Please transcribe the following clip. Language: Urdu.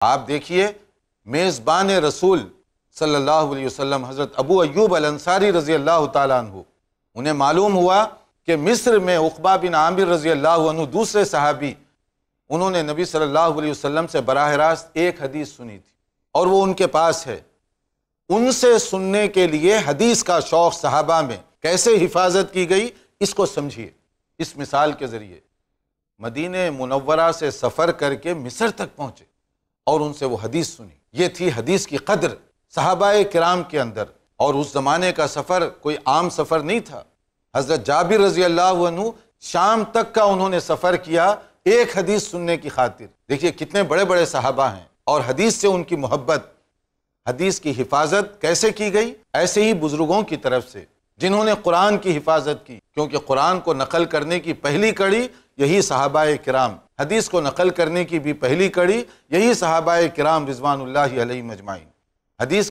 آپ دیکھیے میزبان رسول صلی اللہ علیہ وسلم حضرت ابو ایوب الانصاری رضی اللہ تعالیٰ عنہ، انہیں معلوم ہوا کہ مصر میں عقبہ بن عامر رضی اللہ عنہ دوسرے صحابی، انہوں نے نبی صلی اللہ علیہ وسلم سے براہ راست ایک حدیث سنی تھی اور وہ ان کے پاس ہے۔ ان سے سننے کے لیے حدیث کا شوق صحابہ میں کیسے حفاظت کی گئی، اس کو سمجھیے اس مثال کے ذریعے۔ مدینہ منورہ سے سفر کر کے مصر تک پہنچے اور ان سے وہ حدیث سنی۔ یہ تھی حدیث کی قدر صحابہ کرام کے اندر، اور اس زمانے کا سفر کوئی عام سفر نہیں تھا۔ حضرت جابر رضی اللہ عنہ شام تک کا انہوں نے سفر کیا ایک حدیث سننے کی خاطر۔ دیکھیے کتنے بڑے بڑے صحابہ ہیں اور حدیث سے ان کی محبت۔ حدیث کی حفاظت کیسے کی گئی؟ ایسے ہی بزرگوں کی طرف سے جنہوں نے قرآن کی حفاظت کی، کیونکہ قرآن کو نقل کرنے کی پہلی کڑی یہی صحابہ کرام، حدیث کو نقل کرنے کی بھی پہلی کڑی یہی صحابہ کرام رضوان اللہ علیہم اجمعین۔ حدیث